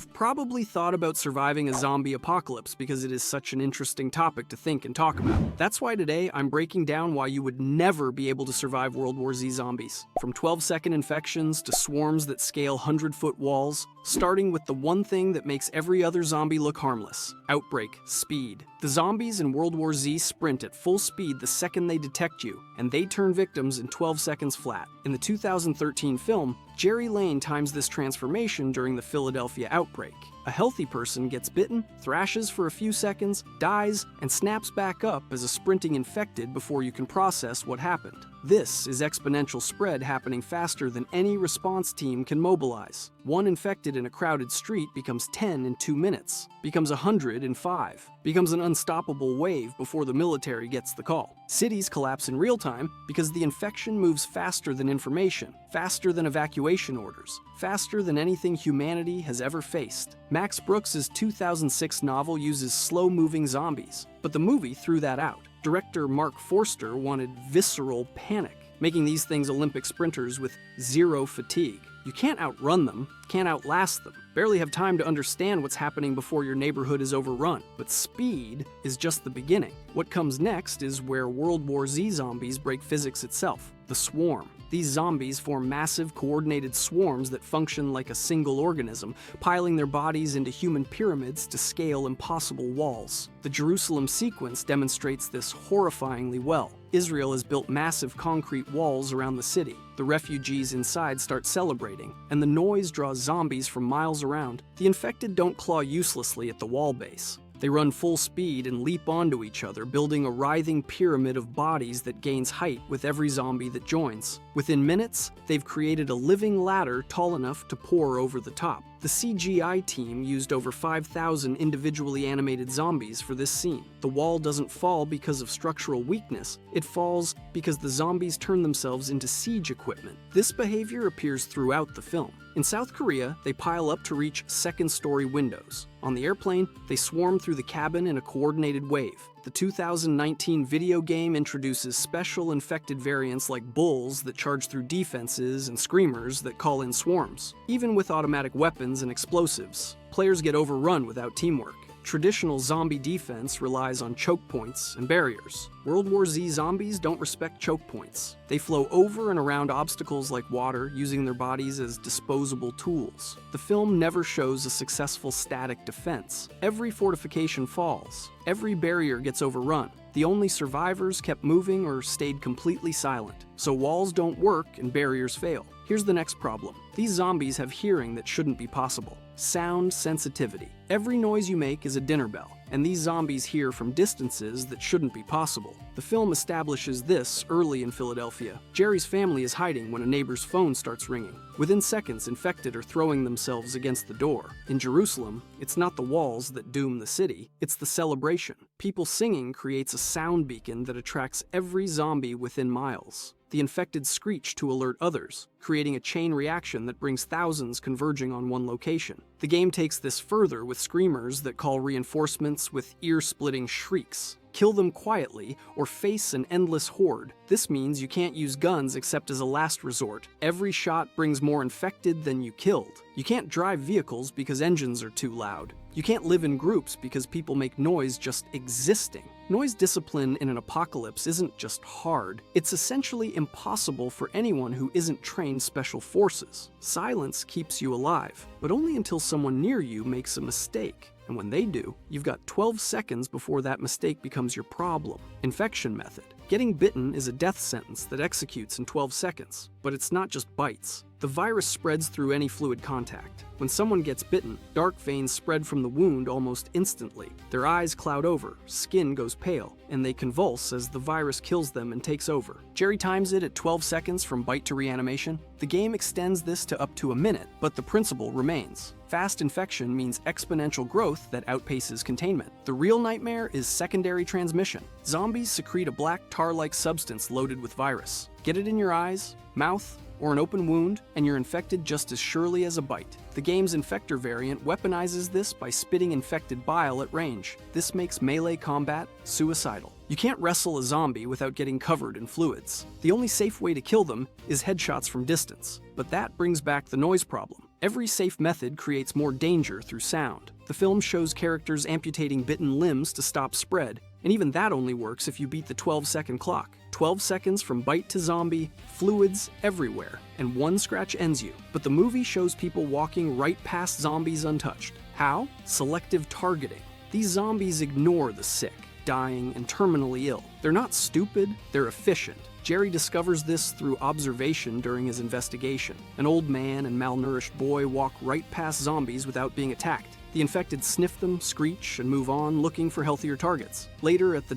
You've probably thought about surviving a zombie apocalypse because it is such an interesting topic to think and talk about. That's why today I'm breaking down why you would never be able to survive World War Z zombies. From 12-second infections to swarms that scale 100-foot walls, starting with the one thing that makes every other zombie look harmless: outbreak, speed. The zombies in World War Z sprint at full speed the second they detect you, and they turn victims in 12 seconds flat. In the 2013 film, Jerry Lane times this transformation during the Philadelphia outbreak. A healthy person gets bitten, thrashes for a few seconds, dies, and snaps back up as a sprinting infected before you can process what happened. This is exponential spread happening faster than any response team can mobilize. One infected in a crowded street becomes 10 in 2 minutes, becomes 100 in 5, becomes an unstoppable wave before the military gets the call. Cities collapse in real time because the infection moves faster than information, faster than evacuation orders, faster than anything humanity has ever faced. Max Brooks' 2006 novel uses slow-moving zombies, but the movie threw that out. Director Mark Forster wanted visceral panic, making these things Olympic sprinters with zero fatigue. You can't outrun them, can't outlast them, barely have time to understand what's happening before your neighborhood is overrun. But speed is just the beginning. What comes next is where World War Z zombies break physics itself: the swarm. These zombies form massive, coordinated swarms that function like a single organism, piling their bodies into human pyramids to scale impossible walls. The Jerusalem sequence demonstrates this horrifyingly well. Israel has built massive concrete walls around the city. The refugees inside start celebrating, and the noise draws zombies from miles around. The infected don't claw uselessly at the wall base. They run full speed and leap onto each other, building a writhing pyramid of bodies that gains height with every zombie that joins. Within minutes, they've created a living ladder tall enough to pour over the top. The CGI team used over 5,000 individually animated zombies for this scene. The wall doesn't fall because of structural weakness, it falls because the zombies turn themselves into siege equipment. This behavior appears throughout the film. In South Korea, they pile up to reach second-story windows. On the airplane, they swarm through the cabin in a coordinated wave. The 2019 video game introduces special infected variants like bulls that charge through defenses and screamers that call in swarms. Even with automatic weapons and explosives, players get overrun without teamwork. Traditional zombie defense relies on choke points and barriers. World War Z zombies don't respect choke points. They flow over and around obstacles like water, using their bodies as disposable tools. The film never shows a successful static defense. Every fortification falls. Every barrier gets overrun. The only survivors kept moving or stayed completely silent. So walls don't work and barriers fail. Here's the next problem. These zombies have hearing that shouldn't be possible: sound sensitivity. Every noise you make is a dinner bell, and these zombies hear from distances that shouldn't be possible. The film establishes this early in Philadelphia. Jerry's family is hiding when a neighbor's phone starts ringing. Within seconds, infected are throwing themselves against the door. In Jerusalem, it's not the walls that doom the city, it's the celebration. People singing creates a sound beacon that attracts every zombie within miles. The infected screech to alert others, creating a chain reaction that brings thousands converging on one location. The game takes this further with screamers that call reinforcements with ear-splitting shrieks. Kill them quietly or face an endless horde. This means you can't use guns except as a last resort. Every shot brings more infected than you killed. You can't drive vehicles because engines are too loud. You can't live in groups because people make noise just existing. Noise discipline in an apocalypse isn't just hard, it's essentially impossible for anyone who isn't trained special forces. Silence keeps you alive, but only until someone near you makes a mistake. And when they do, you've got 12 seconds before that mistake becomes your problem. Infection method. Getting bitten is a death sentence that executes in 12 seconds, but it's not just bites. The virus spreads through any fluid contact. When someone gets bitten, dark veins spread from the wound almost instantly. Their eyes cloud over, skin goes pale, and they convulse as the virus kills them and takes over. Jerry times it at 12 seconds from bite to reanimation. The game extends this to up to a minute, but the principle remains. Fast infection means exponential growth that outpaces containment. The real nightmare is secondary transmission. Zombies secrete a black tar-like substance loaded with virus. Get it in your eyes, mouth, or an open wound, and you're infected just as surely as a bite. The game's Infector variant weaponizes this by spitting infected bile at range. This makes melee combat suicidal. You can't wrestle a zombie without getting covered in fluids. The only safe way to kill them is headshots from distance, but that brings back the noise problem. Every safe method creates more danger through sound. The film shows characters amputating bitten limbs to stop spread, and even that only works if you beat the 12-second clock. 12 seconds from bite to zombie, fluids everywhere, and one scratch ends you. But the movie shows people walking right past zombies untouched. How? Selective targeting. These zombies ignore the sick, dying, and terminally ill. They're not stupid, they're efficient. Jerry discovers this through observation during his investigation. An old man and malnourished boy walk right past zombies without being attacked. The infected sniff them, screech, and move on, looking for healthier targets. Later, at the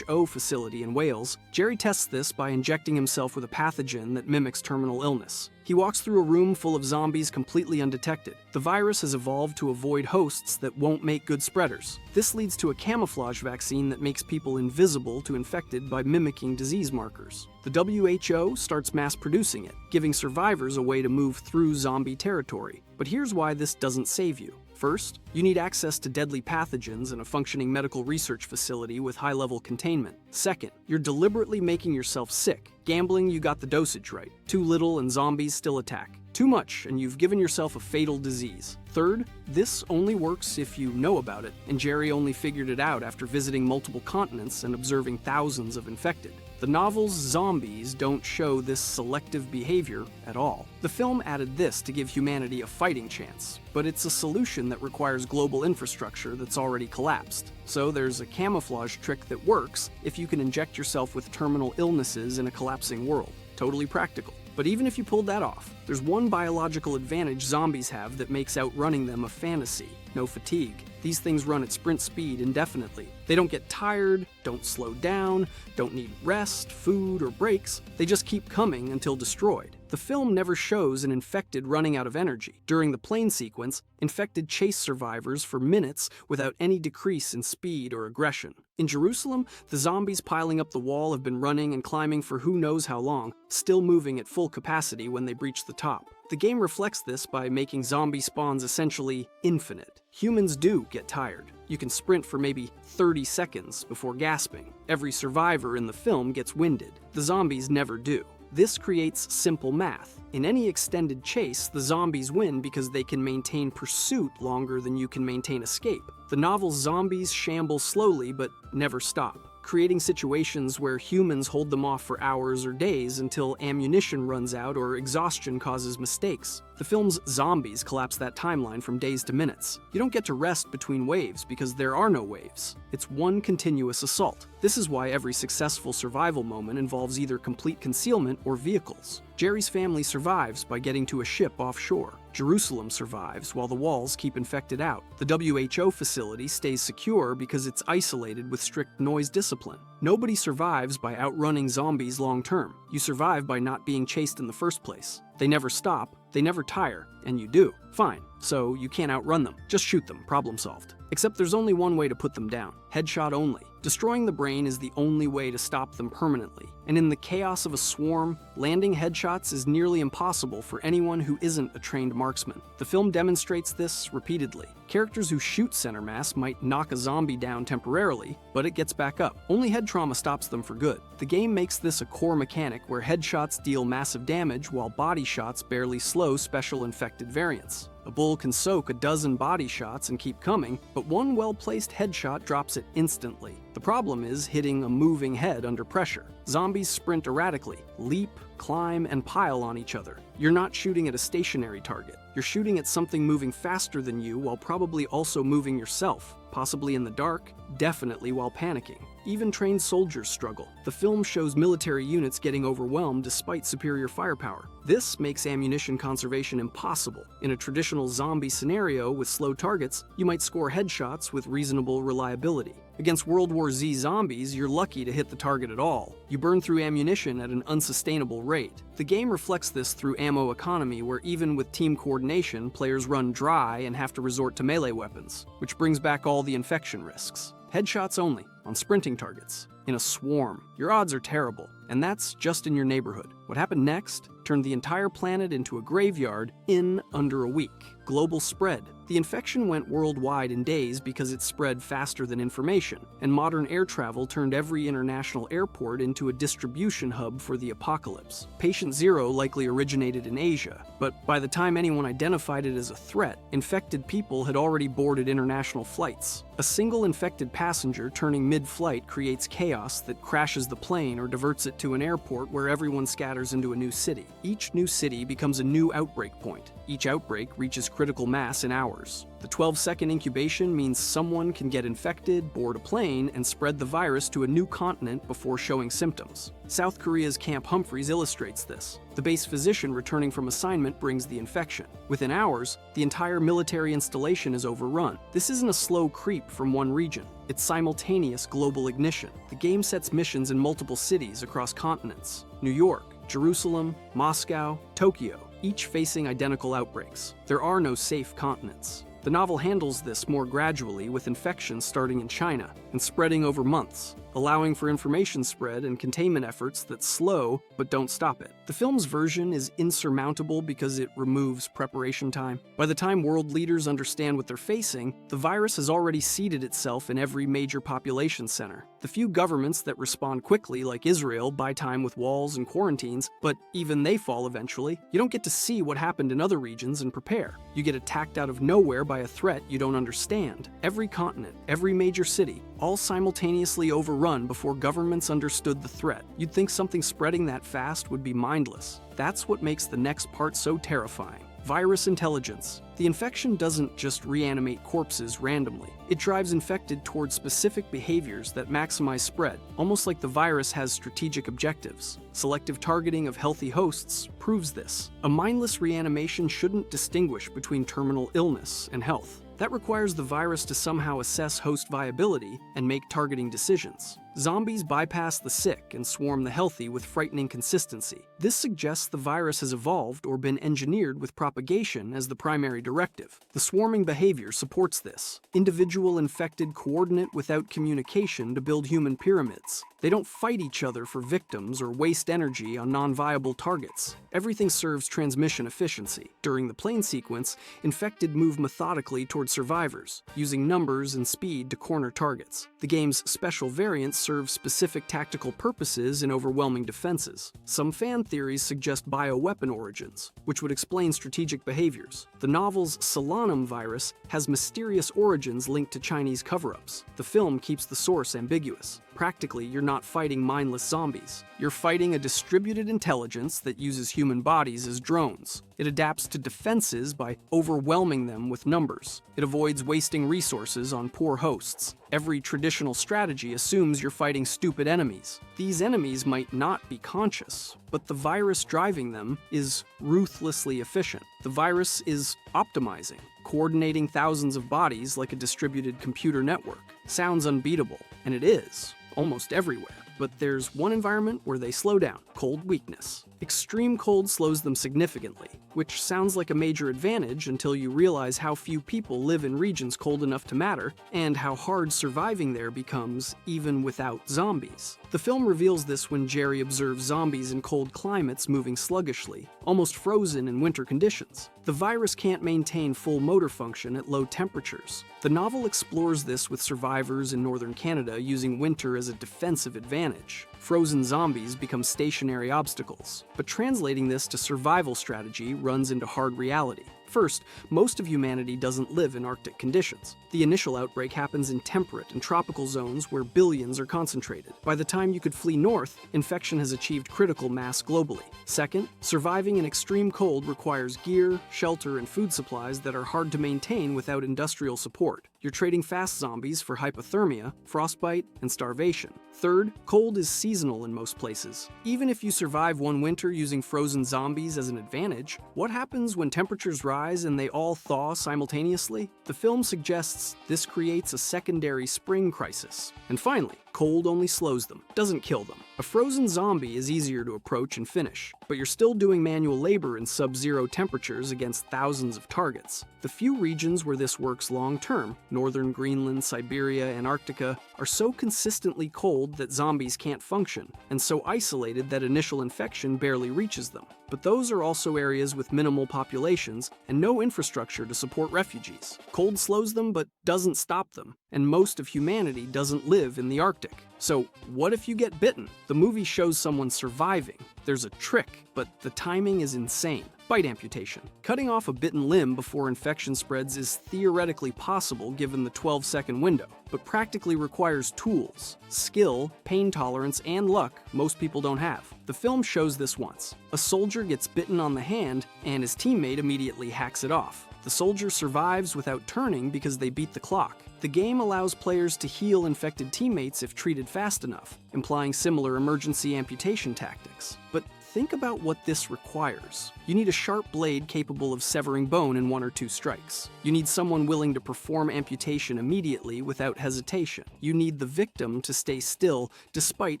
WHO facility in Wales, Jerry tests this by injecting himself with a pathogen that mimics terminal illness. He walks through a room full of zombies completely undetected. The virus has evolved to avoid hosts that won't make good spreaders. This leads to a camouflage vaccine that makes people invisible to infected by mimicking disease markers. The WHO starts mass producing it, giving survivors a way to move through zombie territory. But here's why this doesn't save you. First, you need access to deadly pathogens and a functioning medical research facility with high-level containment. Second, you're deliberately making yourself sick. Gambling you got the dosage right. Too little and zombies still attack. Too much and you've given yourself a fatal disease. Third, this only works if you know about it, and Jerry only figured it out after visiting multiple continents and observing thousands of infected. The novel's zombies don't show this selective behavior at all. The film added this to give humanity a fighting chance, but it's a solution that requires global infrastructure that's already collapsed. So there's a camouflage trick that works if you can inject yourself with terminal illnesses in a collapsing world. Totally practical. But even if you pulled that off, there's one biological advantage zombies have that makes outrunning them a fantasy: no fatigue. These things run at sprint speed indefinitely. They don't get tired, don't slow down, don't need rest, food, or breaks. They just keep coming until destroyed. The film never shows an infected running out of energy. During the plane sequence, infected chase survivors for minutes without any decrease in speed or aggression. In Jerusalem, the zombies piling up the wall have been running and climbing for who knows how long, still moving at full capacity when they breach the top. The game reflects this by making zombie spawns essentially infinite. Humans do get tired. You can sprint for maybe 30 seconds before gasping. Every survivor in the film gets winded. The zombies never do. This creates simple math. In any extended chase, the zombies win because they can maintain pursuit longer than you can maintain escape. The novel's zombies shamble slowly but never stop, creating situations where humans hold them off for hours or days until ammunition runs out or exhaustion causes mistakes. The film's zombies collapse that timeline from days to minutes. You don't get to rest between waves because there are no waves. It's one continuous assault. This is why every successful survival moment involves either complete concealment or vehicles. Jerry's family survives by getting to a ship offshore. Jerusalem survives while the walls keep infected out. The WHO facility stays secure because it's isolated with strict noise discipline. Nobody survives by outrunning zombies long term. You survive by not being chased in the first place. They never stop, they never tire, and you do. Fine, so you can't outrun them. Just shoot them, problem solved. Except there's only one way to put them down: headshot only. Destroying the brain is the only way to stop them permanently, and in the chaos of a swarm, landing headshots is nearly impossible for anyone who isn't a trained marksman. The film demonstrates this repeatedly. Characters who shoot center mass might knock a zombie down temporarily, but it gets back up. Only head trauma stops them for good. The game makes this a core mechanic where headshots deal massive damage while body shots barely slow special infected variants. A bull can soak a dozen body shots and keep coming, but one well-placed headshot drops it instantly. The problem is hitting a moving head under pressure. Zombies sprint erratically, leap, climb, and pile on each other. You're not shooting at a stationary target. You're shooting at something moving faster than you while probably also moving yourself, possibly in the dark, definitely while panicking. Even trained soldiers struggle. The film shows military units getting overwhelmed despite superior firepower. This makes ammunition conservation impossible. In a traditional zombie scenario with slow targets, you might score headshots with reasonable reliability. Against World War Z zombies, you're lucky to hit the target at all. You burn through ammunition at an unsustainable rate. The game reflects this through ammo economy, where even with team coordination, players run dry and have to resort to melee weapons, which brings back all the infection risks. Headshots only, on sprinting targets, in a swarm. Your odds are terrible, and that's just in your neighborhood. What happened next turned the entire planet into a graveyard in under a week. Global spread. The infection went worldwide in days because it spread faster than information, and modern air travel turned every international airport into a distribution hub for the apocalypse. Patient Zero likely originated in Asia, but by the time anyone identified it as a threat, infected people had already boarded international flights. A single infected passenger turning mid-flight creates chaos that crashes the plane or diverts it to an airport where everyone scatters into a new city. Each new city becomes a new outbreak point. Each outbreak reaches critical mass in hours. The 12-second incubation means someone can get infected, board a plane, and spread the virus to a new continent before showing symptoms. South Korea's Camp Humphreys illustrates this. The base physician returning from assignment brings the infection. Within hours, the entire military installation is overrun. This isn't a slow creep from one region. It's simultaneous global ignition. The game sets missions in multiple cities across continents: New York, Jerusalem, Moscow, Tokyo, each facing identical outbreaks. There are no safe continents. The novel handles this more gradually, with infections starting in China and spreading over months, allowing for information spread and containment efforts that slow but don't stop it. The film's version is insurmountable because it removes preparation time. By the time world leaders understand what they're facing, the virus has already seeded itself in every major population center. The few governments that respond quickly, like Israel, buy time with walls and quarantines, but even they fall eventually. You don't get to see what happened in other regions and prepare. You get attacked out of nowhere by a threat you don't understand. Every continent, every major city, all simultaneously overrun before governments understood the threat. You'd think something spreading that fast would be mindless. That's what makes the next part so terrifying. Virus intelligence. The infection doesn't just reanimate corpses randomly. It drives infected towards specific behaviors that maximize spread, almost like the virus has strategic objectives. Selective targeting of healthy hosts proves this. A mindless reanimation shouldn't distinguish between terminal illness and health. That requires the virus to somehow assess host viability and make targeting decisions. Zombies bypass the sick and swarm the healthy with frightening consistency. This suggests the virus has evolved or been engineered with propagation as the primary directive. The swarming behavior supports this. Individual infected coordinate without communication to build human pyramids. They don't fight each other for victims or waste energy on non-viable targets. Everything serves transmission efficiency. During the plane sequence, infected move methodically toward survivors, using numbers and speed to corner targets. The game's special variants serve specific tactical purposes in overwhelming defenses. Some fan theories suggest bioweapon origins, which would explain strategic behaviors. The novel's Solanum virus has mysterious origins linked to Chinese cover-ups. The film keeps the source ambiguous. Practically, you're not fighting mindless zombies. You're fighting a distributed intelligence that uses human bodies as drones. It adapts to defenses by overwhelming them with numbers. It avoids wasting resources on poor hosts. Every traditional strategy assumes you're fighting stupid enemies. These enemies might not be conscious, but the virus driving them is ruthlessly efficient. The virus is optimizing, coordinating thousands of bodies like a distributed computer network. Sounds unbeatable, and it is, almost everywhere. But there's one environment where they slow down: cold weakness. Extreme cold slows them significantly, which sounds like a major advantage until you realize how few people live in regions cold enough to matter, and how hard surviving there becomes even without zombies. The film reveals this when Jerry observes zombies in cold climates moving sluggishly, almost frozen in winter conditions. The virus can't maintain full motor function at low temperatures. The novel explores this with survivors in northern Canada using winter as a defensive advantage. Frozen zombies become stationary obstacles, but translating this to survival strategy runs into hard reality. First, most of humanity doesn't live in Arctic conditions. The initial outbreak happens in temperate and tropical zones where billions are concentrated. By the time you could flee north, infection has achieved critical mass globally. Second, surviving in extreme cold requires gear, shelter, and food supplies that are hard to maintain without industrial support. You're trading fast zombies for hypothermia, frostbite, and starvation. Third, cold is seasonal in most places. Even if you survive one winter using frozen zombies as an advantage, what happens when temperatures rise and they all thaw simultaneously? The film suggests this creates a secondary spring crisis. And finally, Cold only slows them, doesn't kill them. A frozen zombie is easier to approach and finish, but you're still doing manual labor in sub-zero temperatures against thousands of targets. The few regions where this works long-term, northern Greenland, Siberia, Antarctica, are so consistently cold that zombies can't function, and so isolated that initial infection barely reaches them. But those are also areas with minimal populations and no infrastructure to support refugees. Cold slows them but doesn't stop them, and most of humanity doesn't live in the Arctic. So what if you get bitten? The movie shows someone surviving. There's a trick, but the timing is insane. Bite amputation. Cutting off a bitten limb before infection spreads is theoretically possible given the 12-second window, but practically requires tools, skill, pain tolerance, and luck most people don't have. The film shows this once. A soldier gets bitten on the hand, and his teammate immediately hacks it off. The soldier survives without turning because they beat the clock. The game allows players to heal infected teammates if treated fast enough, implying similar emergency amputation tactics. But think about what this requires. You need a sharp blade capable of severing bone in 1 or 2 strikes. You need someone willing to perform amputation immediately without hesitation. You need the victim to stay still despite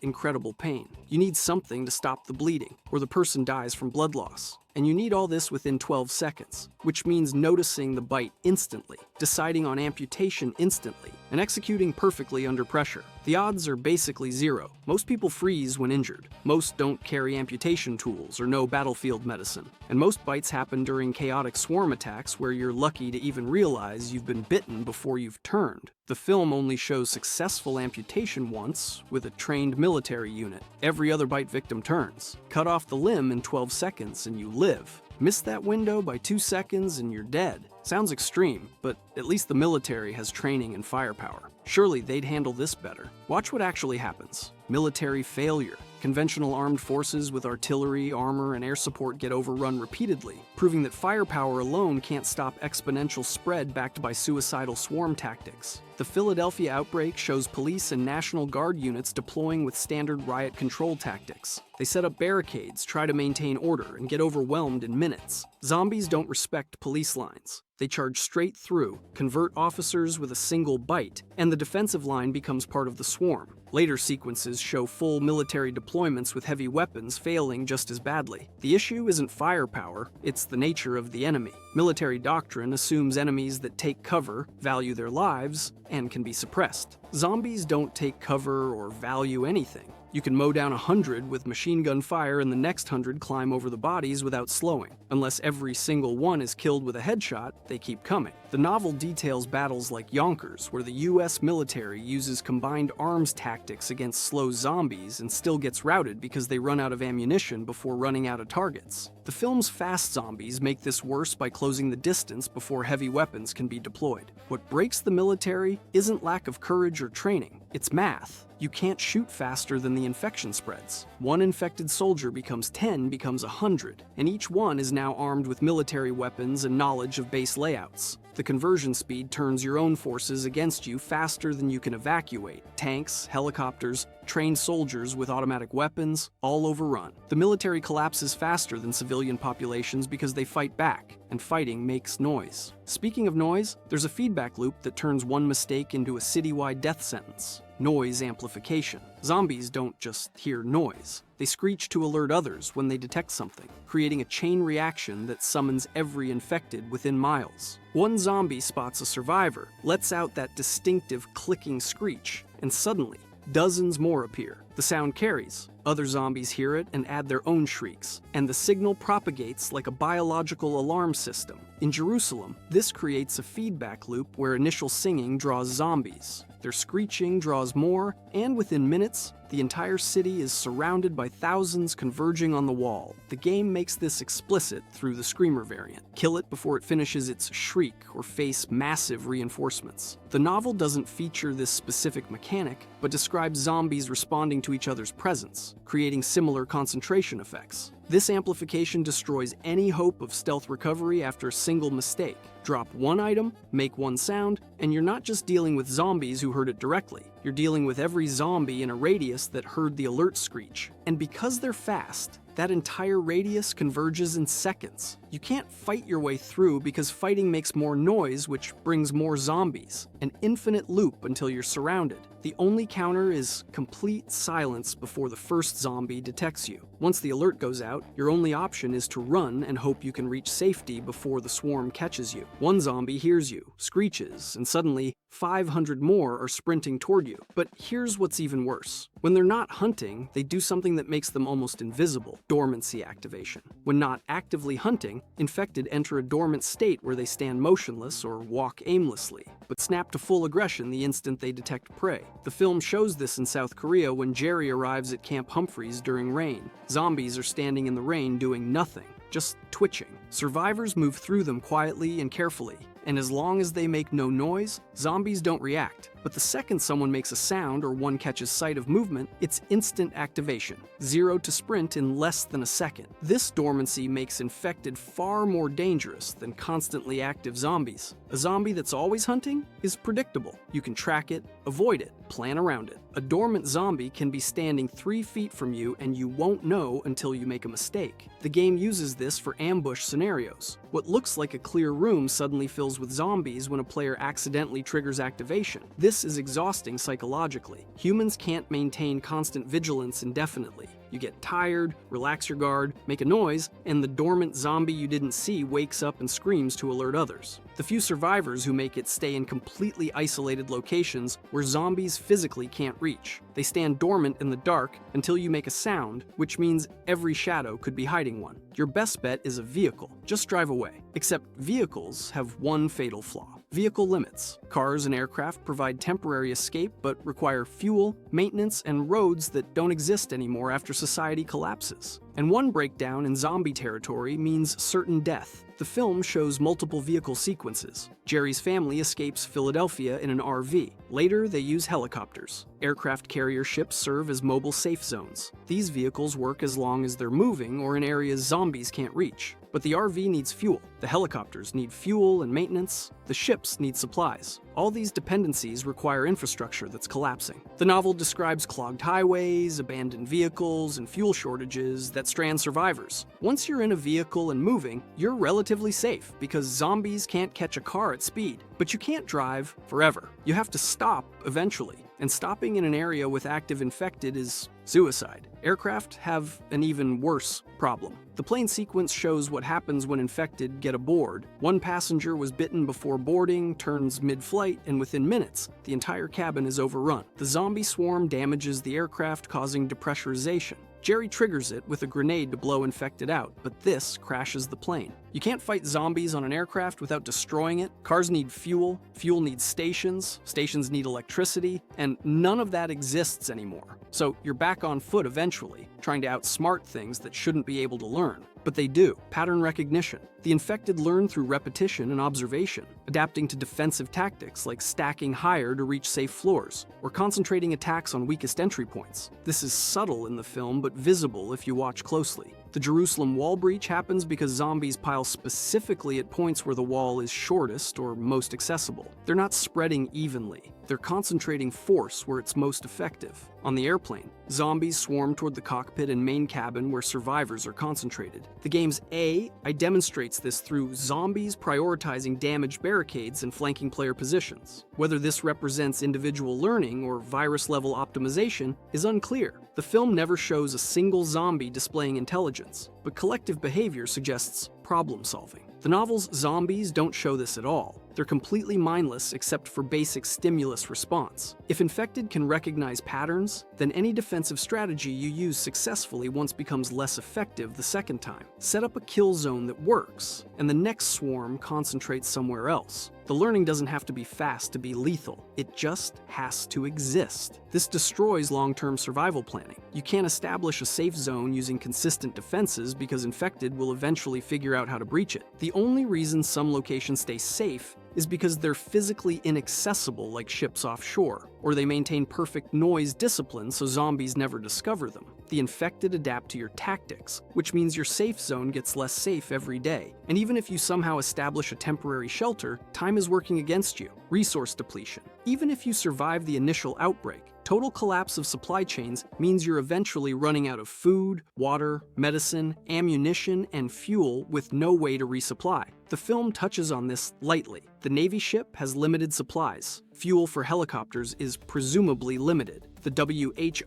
incredible pain. You need something to stop the bleeding, or the person dies from blood loss. And you need all this within 12 seconds, which means noticing the bite instantly, deciding on amputation instantly, and executing perfectly under pressure. The odds are basically zero. Most people freeze when injured. Most don't carry amputation tools or know battlefield medicine. And most bites happen during chaotic swarm attacks where you're lucky to even realize you've been bitten before you've turned. The film only shows successful amputation once with a trained military unit. Every other bite victim turns. Cut off the limb in 12 seconds and you live. Miss that window by 2 seconds and you're dead. Sounds extreme, but at least the military has training and firepower. Surely they'd handle this better. Watch what actually happens. Military failure. Conventional armed forces with artillery, armor, and air support get overrun repeatedly, proving that firepower alone can't stop exponential spread backed by suicidal swarm tactics. The Philadelphia outbreak shows police and National Guard units deploying with standard riot control tactics. They set up barricades, try to maintain order, and get overwhelmed in minutes. Zombies don't respect police lines. They charge straight through, convert officers with a single bite, and the defensive line becomes part of the swarm. Later sequences show full military deployments with heavy weapons failing just as badly. The issue isn't firepower, it's the nature of the enemy. Military doctrine assumes enemies that take cover, value their lives, and can be suppressed. Zombies don't take cover or value anything. You can mow down 100 with machine gun fire and the next 100 climb over the bodies without slowing. Unless every single one is killed with a headshot, they keep coming. The novel details battles like Yonkers, where the US military uses combined arms tactics against slow zombies and still gets routed because they run out of ammunition before running out of targets. The film's fast zombies make this worse by closing the distance before heavy weapons can be deployed. What breaks the military isn't lack of courage or training, it's math. You can't shoot faster than the infection spreads. One infected soldier becomes 10, becomes 100, and each one is now armed with military weapons and knowledge of base layouts. The conversion speed turns your own forces against you faster than you can evacuate. Tanks, helicopters, trained soldiers with automatic weapons, all overrun. The military collapses faster than civilian populations because they fight back, and fighting makes noise. Speaking of noise, there's a feedback loop that turns one mistake into a citywide death sentence. Noise amplification. Zombies don't just hear noise. They screech to alert others when they detect something, creating a chain reaction that summons every infected within miles. One zombie spots a survivor, lets out that distinctive clicking screech, and suddenly, dozens more appear. The sound carries. Other zombies hear it and add their own shrieks, and the signal propagates like a biological alarm system. In Jerusalem, this creates a feedback loop where initial singing draws zombies. Their screeching draws more, and within minutes, the entire city is surrounded by thousands converging on the wall. The game makes this explicit through the Screamer variant. Kill it before it finishes its shriek or face massive reinforcements. The novel doesn't feature this specific mechanic, but describes zombies responding to each other's presence, creating similar concentration effects. This amplification destroys any hope of stealth recovery after a single mistake. Drop one item, make one sound, and you're not just dealing with zombies who heard it directly. You're dealing with every zombie in a radius that heard the alert screech. And because they're fast, that entire radius converges in seconds. You can't fight your way through because fighting makes more noise, which brings more zombies. An infinite loop until you're surrounded. The only counter is complete silence before the first zombie detects you. Once the alert goes out, your only option is to run and hope you can reach safety before the swarm catches you. One zombie hears you, screeches, and suddenly 500 more are sprinting toward you. But here's what's even worse. When they're not hunting, they do something that makes them almost invisible: dormancy activation. When not actively hunting, infected enter a dormant state where they stand motionless or walk aimlessly, but snap to full aggression the instant they detect prey. The film shows this in South Korea when Jerry arrives at Camp Humphreys during rain. Zombies are standing in the rain doing nothing, just twitching. Survivors move through them quietly and carefully, and as long as they make no noise, zombies don't react. But the second someone makes a sound or one catches sight of movement, it's instant activation, 0 to sprint in less than a second. This dormancy makes infected far more dangerous than constantly active zombies. A zombie that's always hunting is predictable. You can track it, avoid it, plan around it. A dormant zombie can be standing 3 feet from you and you won't know until you make a mistake. The game uses this for ambush scenarios. What looks like a clear room suddenly fills with zombies when a player accidentally triggers activation. This is exhausting psychologically. Humans can't maintain constant vigilance indefinitely. You get tired, relax your guard, make a noise, and the dormant zombie you didn't see wakes up and screams to alert others. The few survivors who make it stay in completely isolated locations where zombies physically can't reach. They stand dormant in the dark until you make a sound, which means every shadow could be hiding one. Your best bet is a vehicle. Just drive away. Except vehicles have one fatal flaw: vehicle limits. Cars and aircraft provide temporary escape but require fuel, maintenance, and roads that don't exist anymore after society collapses. And one breakdown in zombie territory means certain death. The film shows multiple vehicle sequences. Jerry's family escapes Philadelphia in an RV. Later, they use helicopters. Aircraft carrier ships serve as mobile safe zones. These vehicles work as long as they're moving or in areas zombies can't reach. But the RV needs fuel. The helicopters need fuel and maintenance. The ships need supplies. All these dependencies require infrastructure that's collapsing. The novel describes clogged highways, abandoned vehicles, and fuel shortages that strand survivors. Once you're in a vehicle and moving, you're relatively safe because zombies can't catch a car at speed. But you can't drive forever. You have to stop eventually. And stopping in an area with active infected is suicide. Aircraft have an even worse problem. The plane sequence shows what happens when infected get aboard. One passenger was bitten before boarding, turns mid-flight, and within minutes, the entire cabin is overrun. The zombie swarm damages the aircraft, causing depressurization. Jerry triggers it with a grenade to blow infected out, but this crashes the plane. You can't fight zombies on an aircraft without destroying it. Cars need fuel, fuel needs stations, stations need electricity, and none of that exists anymore. So you're back on foot eventually, trying to outsmart things that shouldn't be able to learn. But they do. Pattern recognition. The infected learn through repetition and observation, adapting to defensive tactics like stacking higher to reach safe floors, or concentrating attacks on weakest entry points. This is subtle in the film, but visible if you watch closely. The Jerusalem wall breach happens because zombies pile specifically at points where the wall is shortest or most accessible. They're not spreading evenly. They're concentrating force where it's most effective. On the airplane, zombies swarm toward the cockpit and main cabin where survivors are concentrated. The game's AI demonstrates this through zombies prioritizing damaged barricades and flanking player positions. Whether this represents individual learning or virus-level optimization is unclear. The film never shows a single zombie displaying intelligence, but collective behavior suggests problem-solving. The novel's zombies don't show this at all. They're completely mindless except for basic stimulus response. If infected can recognize patterns, then any defensive strategy you use successfully once becomes less effective the second time. Set up a kill zone that works, and the next swarm concentrates somewhere else. The learning doesn't have to be fast to be lethal. It just has to exist. This destroys long-term survival planning. You can't establish a safe zone using consistent defenses because infected will eventually figure out how to breach it. The only reason some locations stay safe is because they're physically inaccessible, like ships offshore, or they maintain perfect noise discipline so zombies never discover them. the infected adapt to your tactics, which means your safe zone gets less safe every day. And even if you somehow establish a temporary shelter, time is working against you. Resource depletion. Even if you survive the initial outbreak, total collapse of supply chains means you're eventually running out of food, water, medicine, ammunition, and fuel with no way to resupply. The film touches on this lightly. The Navy ship has limited supplies. Fuel for helicopters is presumably limited. The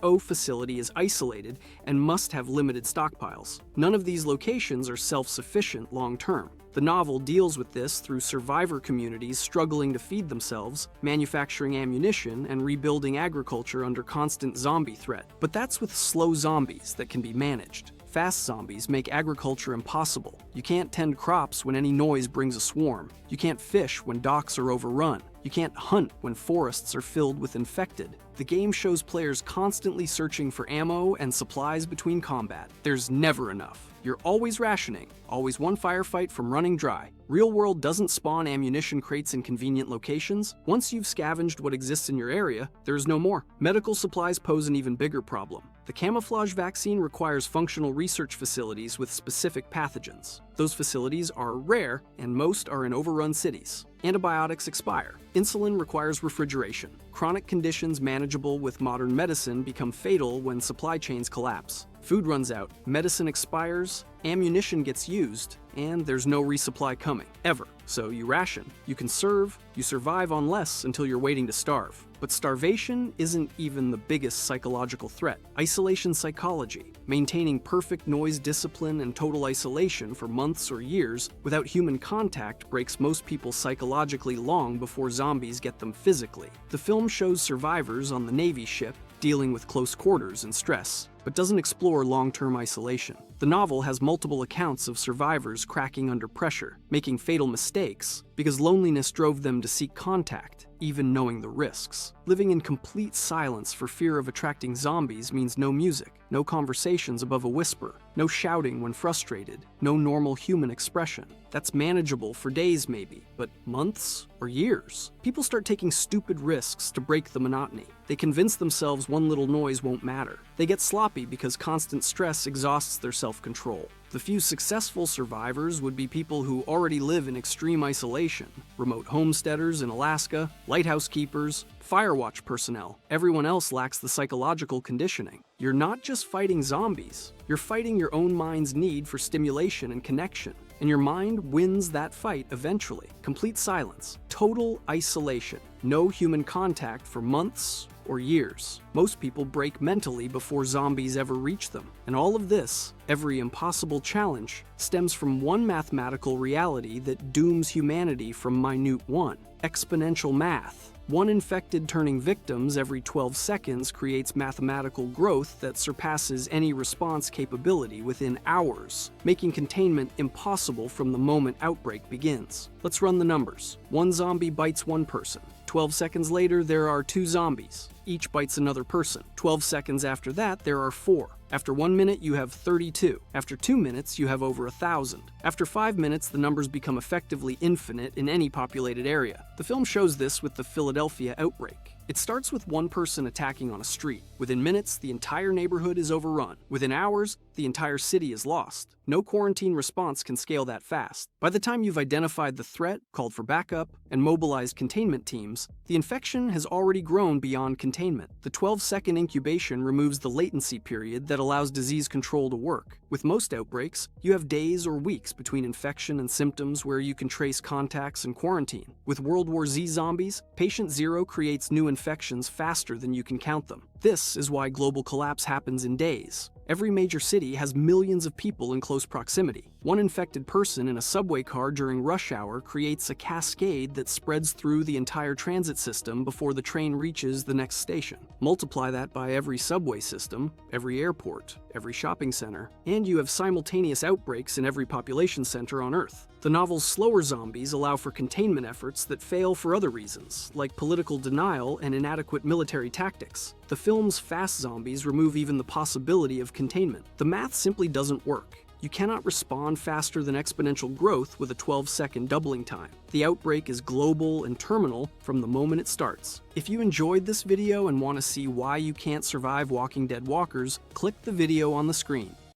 WHO facility is isolated and must have limited stockpiles. None of these locations are self-sufficient long-term. The novel deals with this through survivor communities struggling to feed themselves, manufacturing ammunition, and rebuilding agriculture under constant zombie threat. But that's with slow zombies that can be managed. Fast zombies make agriculture impossible. You can't tend crops when any noise brings a swarm. You can't fish when docks are overrun. You can't hunt when forests are filled with infected. The game shows players constantly searching for ammo and supplies between combat. There's never enough. You're always rationing, always one firefight from running dry. Real world doesn't spawn ammunition crates in convenient locations. Once you've scavenged what exists in your area, there is no more. Medical supplies pose an even bigger problem. The camouflage vaccine requires functional research facilities with specific pathogens. Those facilities are rare, and most are in overrun cities. Antibiotics expire. Insulin requires refrigeration. Chronic conditions manageable with modern medicine become fatal when supply chains collapse. Food runs out, medicine expires, ammunition gets used, and there's no resupply coming, ever. So you ration, you conserve, you survive on less until you're waiting to starve. But starvation isn't even the biggest psychological threat. Isolation psychology, maintaining perfect noise discipline and total isolation for months or years without human contact breaks most people psychologically long before zombies get them physically. The film shows survivors on the Navy ship dealing with close quarters and stress, but doesn't explore long-term isolation. The novel has multiple accounts of survivors cracking under pressure, making fatal mistakes because loneliness drove them to seek contact, even knowing the risks. Living in complete silence for fear of attracting zombies means no music, no conversations above a whisper, no shouting when frustrated, no normal human expression. That's manageable for days maybe, but months or years? People start taking stupid risks to break the monotony. They convince themselves one little noise won't matter. They get sloppy because constant stress exhausts their self-control. The few successful survivors would be people who already live in extreme isolation. Remote homesteaders in Alaska, lighthouse keepers, Firewatch personnel. Everyone else lacks the psychological conditioning. You're not just fighting zombies, you're fighting your own mind's need for stimulation and connection. And your mind wins that fight eventually. Complete silence, total isolation, no human contact for months or years. Most people break mentally before zombies ever reach them. And all of this, every impossible challenge, stems from one mathematical reality that dooms humanity from minute one: exponential math. One infected turning victims every 12 seconds creates mathematical growth that surpasses any response capability within hours, making containment impossible from the moment outbreak begins. Let's run the numbers. One zombie bites one person. 12 seconds later, there are 2 zombies. Each bites another person. 12 seconds after that, there are 4. After 1 minute, you have 32. After 2 minutes, you have over 1,000. After 5 minutes, the numbers become effectively infinite in any populated area. The film shows this with the Philadelphia outbreak. It starts with one person attacking on a street. Within minutes, the entire neighborhood is overrun. Within hours, the entire city is lost. No quarantine response can scale that fast. By the time you've identified the threat, called for backup, and mobilized containment teams, the infection has already grown beyond containment. The 12-second incubation removes the latency period that allows disease control to work. With most outbreaks, you have days or weeks between infection and symptoms where you can trace contacts and quarantine. With World War Z zombies, Patient Zero creates new infections faster than you can count them. This is why global collapse happens in days. Every major city has millions of people in close proximity. One infected person in a subway car during rush hour creates a cascade that spreads through the entire transit system before the train reaches the next station. Multiply that by every subway system, every airport, every shopping center, and you have simultaneous outbreaks in every population center on Earth. The novel's slower zombies allow for containment efforts that fail for other reasons, like political denial and inadequate military tactics. The film's fast zombies remove even the possibility of containment. The math simply doesn't work. You cannot respond faster than exponential growth with a 12-second doubling time. The outbreak is global and terminal from the moment it starts. If you enjoyed this video and want to see why you can't survive Walking Dead walkers, click the video on the screen.